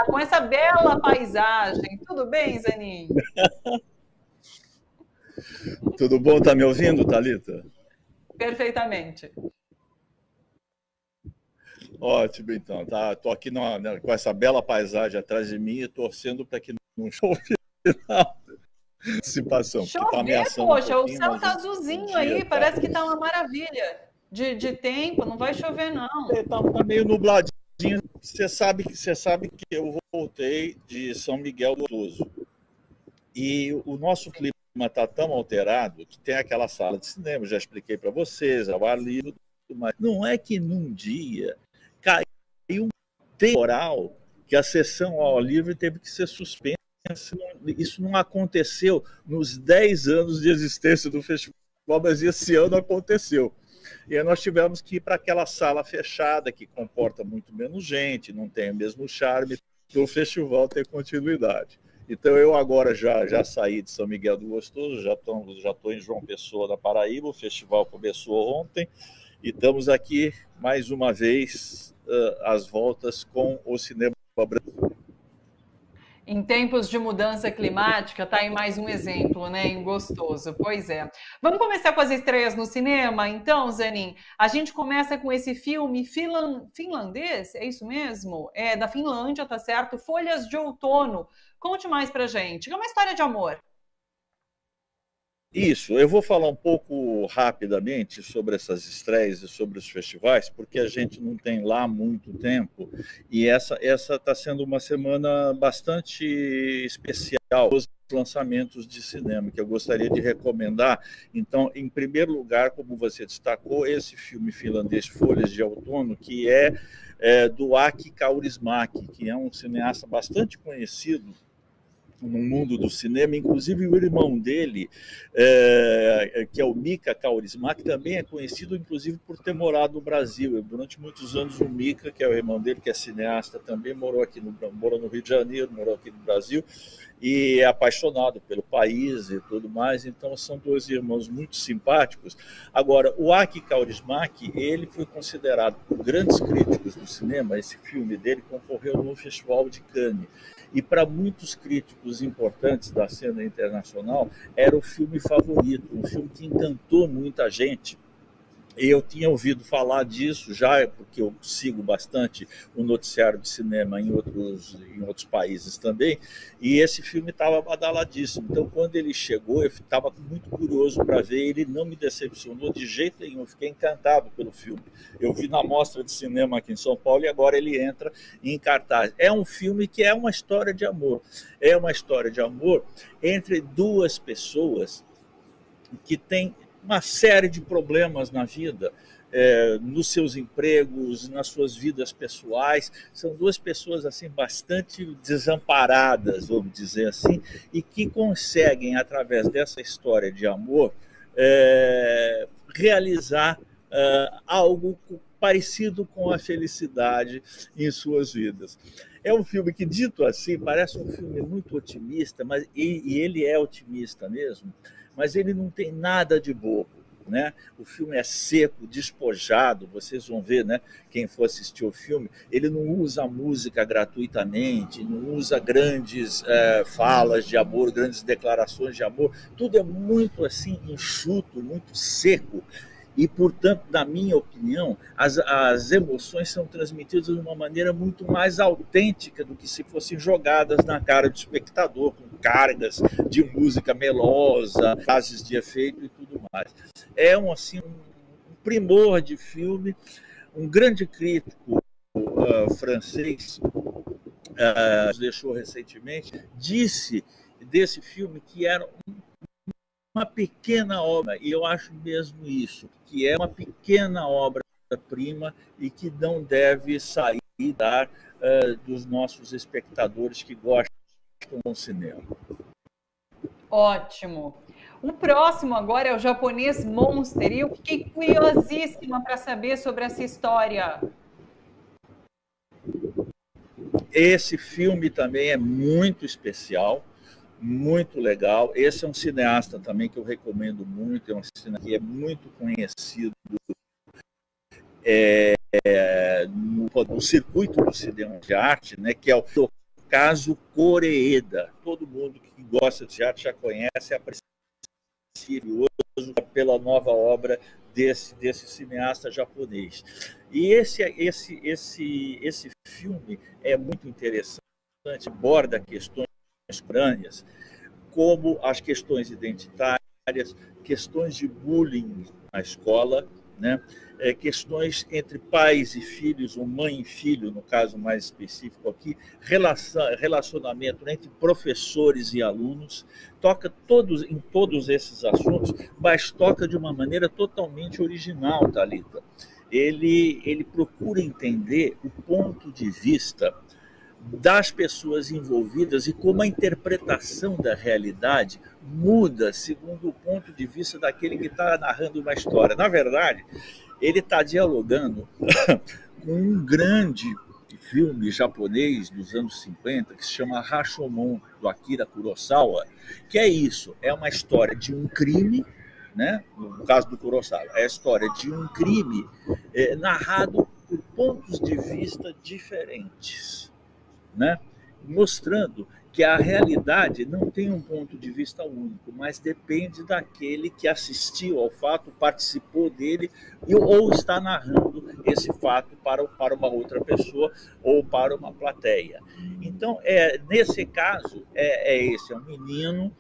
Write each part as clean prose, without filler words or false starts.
com essa bela paisagem. Tudo bem, Zanin? Tudo bom? Tá me ouvindo, Thalita? Perfeitamente. Ótimo, então. Tá, tô aqui com essa bela paisagem atrás de mim e torcendo para que não chova na antecipação, porque está Chover, ameaçando um poxa, o pouquinho, céu mas tá o azulzinho dia aí, está parece que tá uma maravilha de tempo, não vai chover, não. tá meio nubladinho. Você sabe que eu voltei de São Miguel do Gostoso e o nosso Sim. clima está tão alterado que tem aquela sala de cinema, já expliquei para vocês, ao ar livre, mas não é que num dia caiu um temporal que a sessão ao ar livre teve que ser suspensa. Isso não aconteceu nos 10 anos de existência do festival, mas esse ano aconteceu. E aí nós tivemos que ir para aquela sala fechada, que comporta muito menos gente, não tem o mesmo charme, para o festival ter continuidade. Então eu agora já saí de São Miguel do Gostoso, já estou em João Pessoa, da Paraíba, o festival começou ontem, e estamos aqui mais uma vez às voltas com o cinema brasileiro. Em tempos de mudança climática, tá aí mais um exemplo, né? Em Gostoso. Pois é. Vamos começar com as estreias no cinema? Então, Zanin, a gente começa com esse filme finlandês, é isso mesmo? É da Finlândia, tá certo? Folhas de Outono. Conte mais pra gente. É uma história de amor. Isso, eu vou falar um pouco rapidamente sobre essas estreias e sobre os festivais, porque a gente não tem lá muito tempo e essa está sendo uma semana bastante especial os lançamentos de cinema que eu gostaria de recomendar. Então, em primeiro lugar, como você destacou, esse filme finlandês Folhas de Outono, que é do Aki Kaurismäki, que é um cineasta bastante conhecido no mundo do cinema, inclusive o irmão dele, que é o Mika Kaurismäki, também é conhecido, inclusive, por ter morado no Brasil. Durante muitos anos, o Mika, que é o irmão dele, que é cineasta, também morou no Rio de Janeiro, morou aqui no Brasil, e é apaixonado pelo país e tudo mais. Então, são dois irmãos muito simpáticos. Agora, o Aki Kaurismäki, ele foi considerado por grandes críticos do cinema, esse filme dele concorreu no Festival de Cannes. E para muitos críticos importantes da cena internacional, era o filme favorito, um filme que encantou muita gente. Eu tinha ouvido falar disso já, porque eu sigo bastante o noticiário de cinema em outros países também, e esse filme estava badaladíssimo. Então, quando ele chegou, eu estava muito curioso para ver, ele não me decepcionou de jeito nenhum, eu fiquei encantado pelo filme. Eu vi na Mostra de Cinema aqui em São Paulo e agora ele entra em cartaz. É um filme que é uma história de amor, é uma história de amor entre duas pessoas que têm uma série de problemas na vida, nos seus empregos, nas suas vidas pessoais. São duas pessoas assim bastante desamparadas, vamos dizer assim, e que conseguem, através dessa história de amor, realizar algo parecido com a felicidade em suas vidas. É um filme que, dito assim, parece um filme muito otimista, e ele é otimista mesmo, mas ele não tem nada de bobo. Né? O filme é seco, despojado, vocês vão ver, né? Quem for assistir o filme, ele não usa música gratuitamente, não usa grandes falas de amor, grandes declarações de amor, tudo é muito assim enxuto, muito seco. E, portanto, na minha opinião, as emoções são transmitidas de uma maneira muito mais autêntica do que se fossem jogadas na cara do espectador, com cargas de música melosa, frases de efeito e tudo mais. É assim, um primor de filme. Um grande crítico francês nos deixou recentemente, disse desse filme que era uma pequena obra, e eu acho mesmo isso, que é uma pequena obra-prima e que não deve sair dos nossos espectadores que gostam do cinema. Ótimo. O próximo agora é o japonês Monster, e eu fiquei curiosíssima para saber sobre essa história. Esse filme também é muito especial, muito legal. Esse é um cineasta também que eu recomendo muito, é um cineasta que é muito conhecido no circuito do cinema de arte, né, que é o caso Koreeda. Todo mundo que gosta de arte já conhece, aprecia pela nova obra desse cineasta japonês. E esse filme é muito interessante, aborda questões contemporâneas, como as questões identitárias, questões de bullying na escola, né? Questões entre pais e filhos, ou mãe e filho, no caso mais específico aqui, relacionamento entre professores e alunos, toca em todos esses assuntos, mas toca de uma maneira totalmente original, Thalita. Ele procura entender o ponto de vista das pessoas envolvidas e como a interpretação da realidade muda segundo o ponto de vista daquele que está narrando uma história. Na verdade, ele está dialogando com um grande filme japonês dos anos 50 que se chama Rashomon, do Akira Kurosawa, que é isso, é uma história de um crime, né? No caso do Kurosawa, é a história de um crime narrado por pontos de vista diferentes, né? Mostrando que a realidade não tem um ponto de vista único, mas depende daquele que assistiu ao fato, participou dele ou está narrando esse fato para uma outra pessoa ou para uma plateia. Então, nesse caso, esse é um menino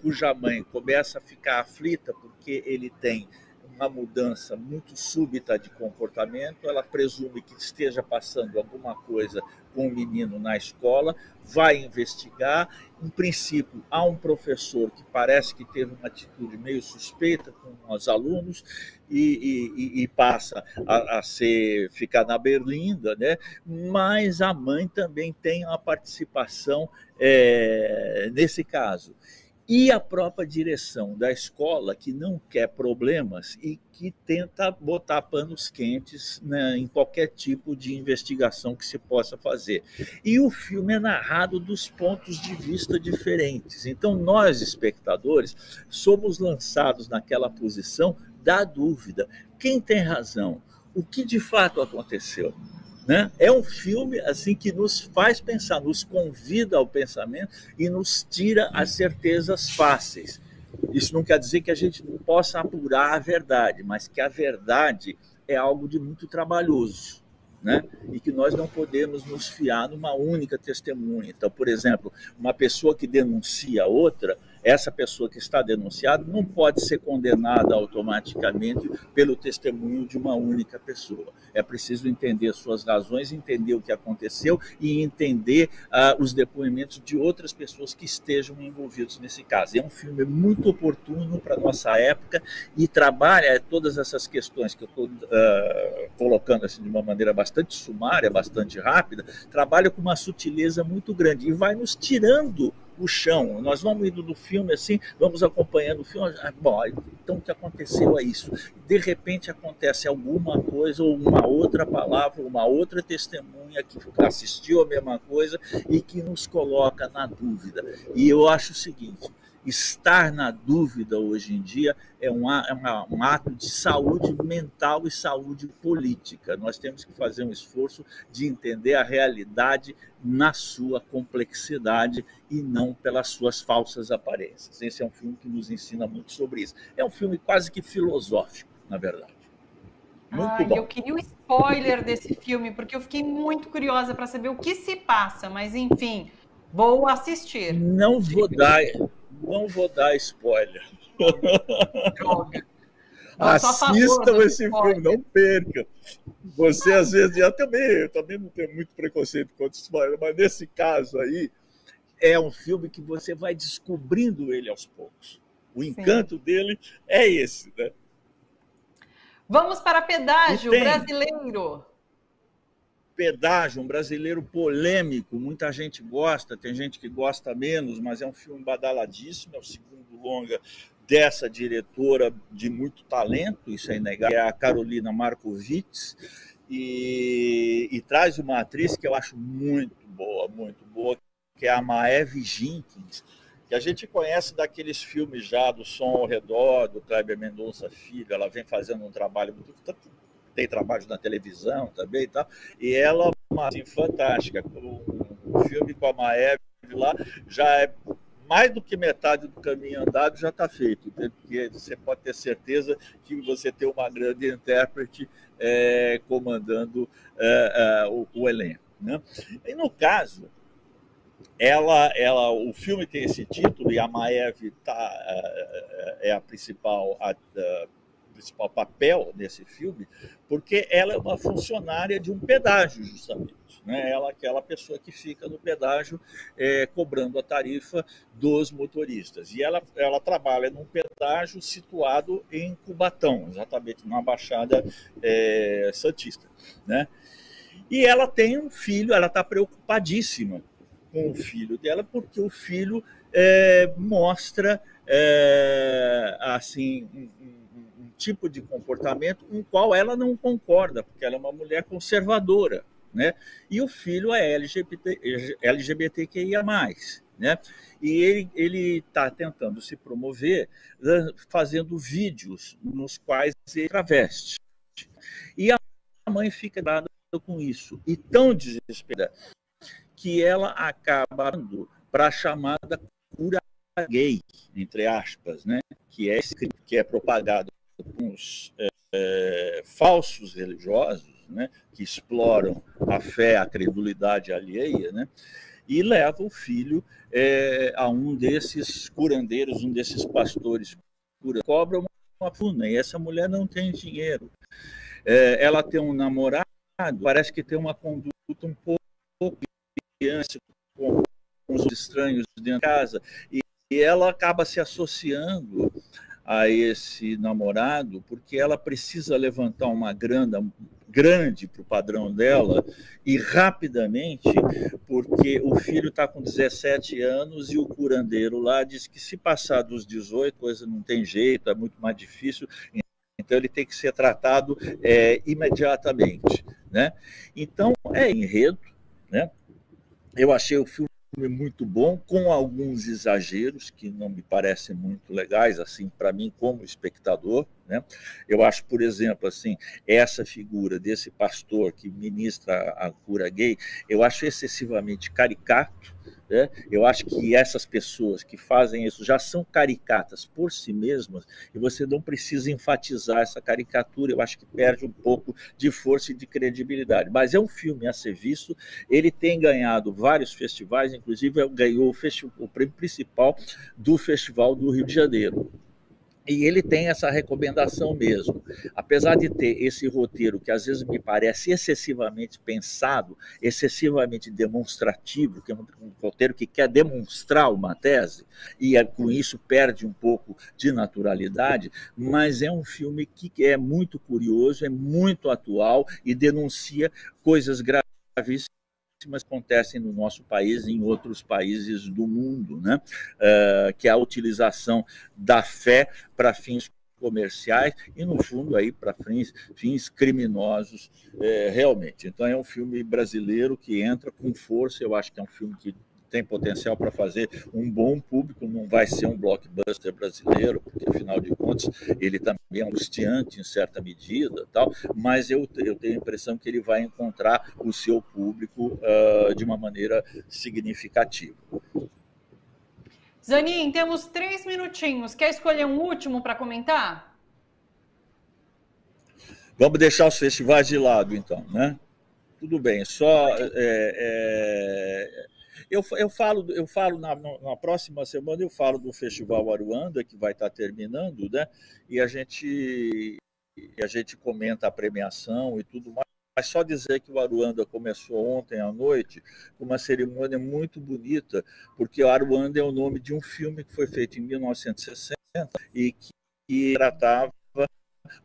cuja mãe começa a ficar aflita porque ele tem uma mudança muito súbita de comportamento, ela presume que esteja passando alguma coisa com o menino na escola, vai investigar. Em princípio, há um professor que parece que teve uma atitude meio suspeita com os alunos e passa a ficar na berlinda, né? Mas a mãe também tem uma participação nesse caso. E a própria direção da escola, que não quer problemas e que tenta botar panos quentes, né, em qualquer tipo de investigação que se possa fazer. E o filme é narrado dos pontos de vista diferentes. Então, nós, espectadores, somos lançados naquela posição da dúvida. Quem tem razão? O que de fato aconteceu? Né? É um filme assim que nos faz pensar, nos convida ao pensamento e nos tira as certezas fáceis. Isso não quer dizer que a gente não possa apurar a verdade, mas que a verdade é algo de muito trabalhoso, né? E que nós não podemos nos fiar numa única testemunha. Então, por exemplo, uma pessoa que denuncia outra, essa pessoa que está denunciada não pode ser condenada automaticamente pelo testemunho de uma única pessoa. É preciso entender suas razões, entender o que aconteceu e entender os depoimentos de outras pessoas que estejam envolvidas nesse caso. É um filme muito oportuno para a nossa época e trabalha todas essas questões que eu estou colocando assim, de uma maneira bastante sumária, bastante rápida, trabalha com uma sutileza muito grande e vai nos tirando o chão. Nós vamos indo no filme assim, vamos acompanhando o filme. Bom, então o que aconteceu é isso. De repente acontece alguma coisa, ou uma outra palavra, uma outra testemunha que assistiu a mesma coisa e que nos coloca na dúvida. E eu acho o seguinte: estar na dúvida hoje em dia é um ato de saúde mental e saúde política. Nós temos que fazer um esforço de entender a realidade na sua complexidade e não pelas suas falsas aparências. Esse é um filme que nos ensina muito sobre isso. É um filme quase que filosófico, na verdade. Muito bom. Eu queria o spoiler desse filme, porque eu fiquei muito curiosa para saber o que se passa, mas enfim, vou assistir. Não vou dar spoiler. Droga. Assistam esse filme, não percam. Você, às vezes, eu também não tenho muito preconceito contra spoiler, mas nesse caso aí, é um filme que você vai descobrindo ele aos poucos. O encanto dele é esse, né? Vamos para Pedágio, brasileiro. Pedágio, um brasileiro polêmico, muita gente gosta, tem gente que gosta menos, mas é um filme badaladíssimo, é o segundo longa dessa diretora de muito talento, isso é inegável, é a Carolina Markovits, e traz uma atriz que eu acho muito boa, que é a Maeve Jenkins, que a gente conhece daqueles filmes já do Som ao Redor, do Kleber Mendonça Filho. Ela vem fazendo um trabalho muito... tem trabalho na televisão também e tal, e ela é uma assim, fantástica. O filme com a Maeve lá já é mais do que metade do caminho andado já está feito, porque você pode ter certeza que você tem uma grande intérprete comandando o elenco, né? E no caso, o filme tem esse título e a Maeve é a principal papel nesse filme, porque ela é uma funcionária de um pedágio, justamente. Né? Ela é aquela pessoa que fica no pedágio cobrando a tarifa dos motoristas. E ela trabalha num pedágio situado em Cubatão, exatamente na Baixada Santista. Né? E ela tem um filho, ela está preocupadíssima com o filho dela, porque o filho mostra assim um tipo de comportamento com o qual ela não concorda, porque ela é uma mulher conservadora, né? E o filho é LGBTQIA+, né? E ele está tentando se promover fazendo vídeos nos quais ele traveste. E a mãe fica dada com isso, e tão desesperada, que ela acaba indo para a chamada cura gay, entre aspas, né? Que é propagado por uns falsos religiosos, né? Que exploram a fé, a credulidade alheia, né? E leva o filho a um desses curandeiros, um desses pastores, cobra uma fortuna, e essa mulher não tem dinheiro. Ela tem um namorado, parece que tem uma conduta um pouco com os estranhos dentro de casa, e ela acaba se associando a esse namorado porque ela precisa levantar uma grana grande para o padrão dela e rapidamente, porque o filho está com 17 anos e o curandeiro lá diz que se passar dos 18, coisa não tem jeito, é muito mais difícil, então ele tem que ser tratado imediatamente. Né? Então, enredo, né? Eu achei o filme muito bom, com alguns exageros que não me parecem muito legais, assim, para mim como espectador, né? Eu acho, por exemplo, assim, essa figura desse pastor que ministra a cura gay, eu acho excessivamente caricato, né? Eu acho que essas pessoas que fazem isso já são caricatas por si mesmas e você não precisa enfatizar essa caricatura, eu acho que perde um pouco de força e de credibilidade. Mas é um filme a ser visto, ele tem ganhado vários festivais, inclusive ganhou o prêmio principal do Festival do Rio de Janeiro. E ele tem essa recomendação mesmo. Apesar de ter esse roteiro que às vezes me parece excessivamente pensado, excessivamente demonstrativo, que é um roteiro que quer demonstrar uma tese, e com isso perde um pouco de naturalidade, mas é um filme que é muito curioso, é muito atual e denuncia coisas gravíssimas acontecem no nosso país e em outros países do mundo, né? Que é a utilização da fé para fins comerciais e, no fundo, aí para fins criminosos, realmente. Então, é um filme brasileiro que entra com força, eu acho que é um filme que tem potencial para fazer um bom público, não vai ser um blockbuster brasileiro, porque, afinal de contas, ele também é angustiante em certa medida, tal, mas eu tenho a impressão que ele vai encontrar o seu público de uma maneira significativa. Zanin, temos 3 minutinhos. Quer escolher um último para comentar? Vamos deixar os festivais de lado, então, né? Tudo bem, só... Eu falo na próxima semana, eu falo do Festival Aruanda, que vai estar terminando, né? E a gente comenta a premiação e tudo mais. Mas só dizer que o Aruanda começou ontem à noite com uma cerimônia muito bonita, porque o Aruanda é o nome de um filme que foi feito em 1960 e que tratava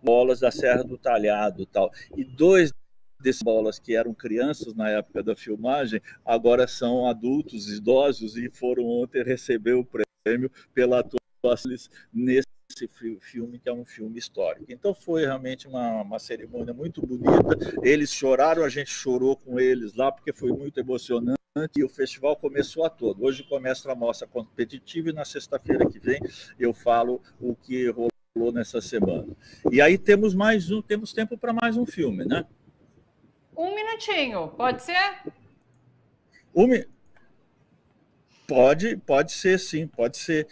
bolas da Serra do Talhado e tal. E dois desses bolas que eram crianças na época da filmagem, agora são adultos, idosos, e foram ontem receber o prêmio pela atuação nesse filme, que é um filme histórico. Então foi realmente uma cerimônia muito bonita, eles choraram, a gente chorou com eles lá, porque foi muito emocionante, e o festival começou a todo. Hoje começa a mostra competitiva e na sexta-feira que vem eu falo o que rolou nessa semana. E aí temos tempo para mais um filme, né? Um minutinho, pode ser? Pode ser, sim, pode ser.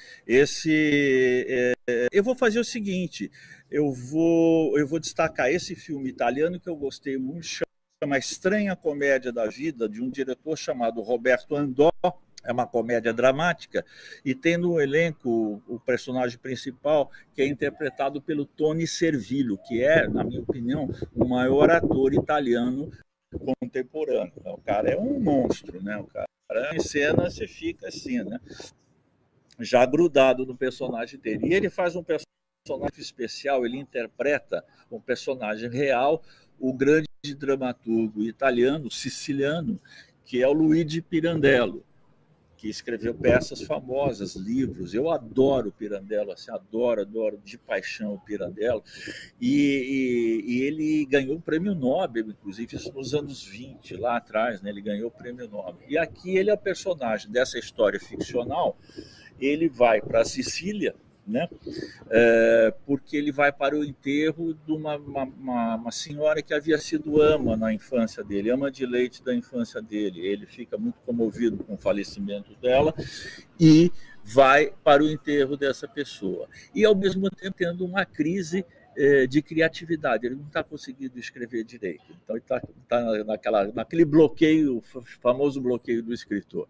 Eu vou fazer o seguinte, eu vou destacar esse filme italiano que eu gostei muito, chama Estranha Comédia da Vida, de um diretor chamado Roberto Andò. É uma comédia dramática e tem no elenco o personagem principal, que é interpretado pelo Tony Servillo, que é, na minha opinião, o maior ator italiano contemporâneo. O cara é um monstro, né? O cara em cena você fica assim, né? Já grudado no personagem dele. E ele faz um personagem especial, ele interpreta um personagem real, o grande dramaturgo italiano, siciliano, que é o Luigi Pirandello, que escreveu peças famosas, livros. Eu adoro o Pirandello, assim, adoro de paixão o Pirandello. E ele ganhou o prêmio Nobel, inclusive, isso nos anos 20, lá atrás, né? Ele ganhou o prêmio Nobel. E aqui ele é o personagem dessa história ficcional. Ele vai para a Sicília, né? Porque ele vai para o enterro de uma senhora que havia sido ama na infância dele, ama de leite da infância dele. Ele fica muito comovido com o falecimento dela e vai para o enterro dessa pessoa. E, ao mesmo tempo, tendo uma crise de criatividade. Ele não está conseguindo escrever direito. Então, ele está naquele bloqueio, famoso bloqueio do escritor.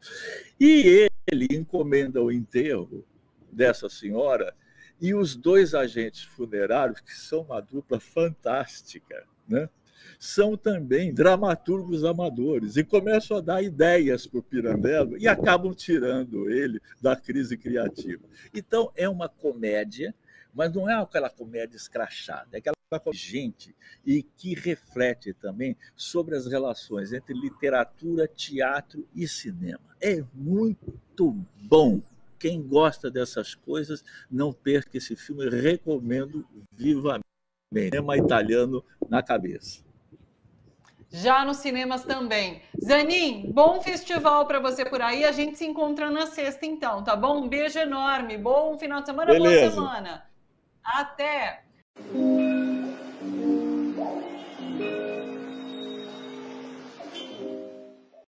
E ele encomenda o enterro dessa senhora, e os dois agentes funerários, que são uma dupla fantástica, né? São também dramaturgos amadores e começam a dar ideias para o Pirandello e acabam tirando ele da crise criativa. Então, é uma comédia, mas não é aquela comédia escrachada, é aquela gente e que reflete também sobre as relações entre literatura, teatro e cinema. É muito bom. Quem gosta dessas coisas, não perca esse filme, eu recomendo vivamente. Cinema italiano na cabeça. Já nos cinemas também. Zanin, bom festival para você por aí. A gente se encontra na sexta, então, tá bom? Um beijo enorme. Bom final de semana, Beleza. boa semana. Até!